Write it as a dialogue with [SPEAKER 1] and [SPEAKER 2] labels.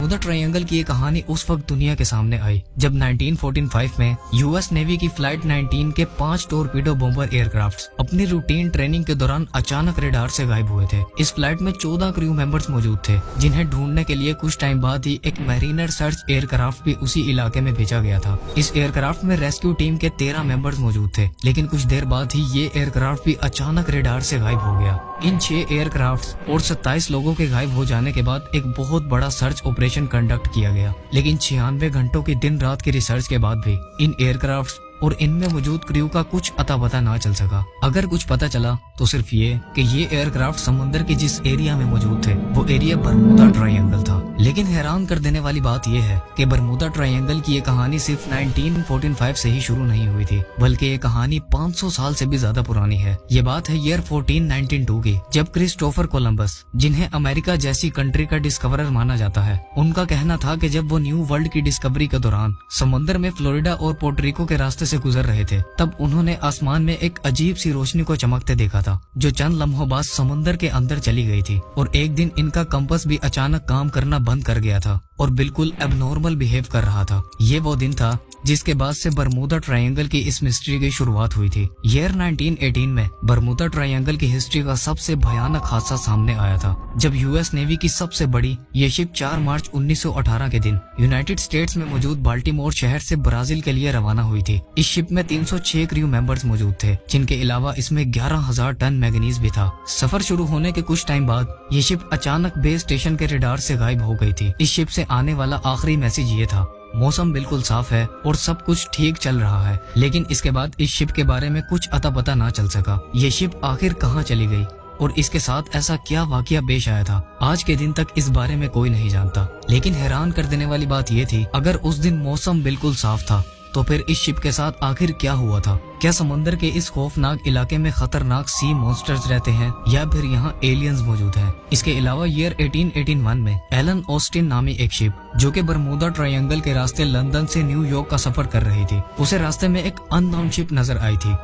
[SPEAKER 1] Bermuda triangle की ये कहानी उस वक्त दुनिया के सामने आई जब 1945 में यूएस नेवी की फ्लाइट 19 के 5 टोरपीडो बॉम्बर एयरक्राफ्ट्स अपनी रूटीन ट्रेनिंग के दौरान अचानक रेडार से गायब हुए थे। इस फ्लाइट में 14 क्रू मेंबर्स मौजूद थे, जिन्हें ढूंढने के लिए कुछ टाइम बाद ही एक मैरिनर सर्च एयरक्राफ्ट भी उसी इलाके में भेजा गया था। इस एयरक्राफ्ट में रेस्क्यू टीम के 13 मेंबर्स मौजूद थे, लेकिन कुछ देर बाद ही ये एयरक्राफ्ट भी अचानक रेडार से गायब हो गया। इन 6 एयरक्राफ्ट और 27 लोगों के गायब हो जाने के बाद एक बहुत बड़ा सर्च ऑपरेशन कंडक्ट किया गया, लेकिन 96 घंटों की दिन रात की रिसर्च के बाद भी इन एयरक्राफ्ट और इनमें मौजूद क्रू का कुछ अता पता ना चल सका। अगर कुछ पता चला तो सिर्फ ये कि ये एयरक्राफ्ट समुद्र के जिस एरिया में मौजूद थे वो एरिया बरमूडा ट्रायंगल था। लेकिन हैरान कर देने वाली बात ये है कि बरमूडा ट्रायंगल की ये कहानी सिर्फ 1945 से ही शुरू नहीं हुई थी, बल्कि ये कहानी 500 साल से भी ज्यादा पुरानी है। ये बात है ईयर 1492 की, जब क्रिस्टोफर कोलंबस, जिन्हें अमेरिका जैसी कंट्री का डिस्कवरर माना जाता है, उनका कहना था कि जब वो न्यू वर्ल्ड की डिस्कवरी के दौरान समुद्र में फ्लोरिडा और पोर्टरिको के रास्ते से गुजर रहे थे, तब उन्होंने आसमान में एक अजीब सी रोशनी को चमकते देखा था, जो चंद लम्हों बाद समुद्र के अंदर चली गई थी। और एक दिन इनका कंपास भी अचानक काम करना बंद कर गया था और बिल्कुल एबनॉर्मल बिहेव कर रहा था। ये वो दिन था जिसके बाद से बरमूडा ट्रायंगल की इस मिस्ट्री की शुरुआत हुई थी। ईयर 1918 में बरमूडा ट्रायंगल की हिस्ट्री का सबसे भयानक हादसा सामने आया था, जब यूएस नेवी की सबसे बड़ी ये शिप 4 मार्च 1918 के दिन यूनाइटेड स्टेट्स में मौजूद बाल्टीमोर शहर से ब्राजील के लिए रवाना हुई थी। इस शिप में 306 क्रू मेंबर्स मौजूद थे, जिनके अलावा इसमें 11,000 टन मैंगनीज भी था। सफर शुरू होने के कुछ टाइम बाद ये शिप अचानक बेस स्टेशन के रेडार से गायब हो गई थी। इस शिप से आने वाला आखिरी मैसेज ये था, मौसम बिल्कुल साफ है और सब कुछ ठीक चल रहा है। लेकिन इसके बाद इस शिप के बारे में कुछ अता पता ना चल सका। ये शिप आखिर कहाँ चली गई और इसके साथ ऐसा क्या वाकया पेश आया था, आज के दिन तक इस बारे में कोई नहीं जानता। लेकिन हैरान कर देने वाली बात ये थी, अगर उस दिन मौसम बिल्कुल साफ था तो फिर इस शिप के साथ आखिर क्या हुआ था? क्या समुद्र के इस खौफनाक इलाके में खतरनाक सी मॉन्स्टर्स रहते हैं या फिर यहाँ एलियंस मौजूद हैं? इसके अलावा ईयर 1881 में एलन ऑस्टिन नामी एक शिप, जो कि बरमूडा ट्रायंगल के रास्ते लंदन से न्यूयॉर्क का सफर कर रही थी, उसे रास्ते में एक अननोन शिप नजर आई थी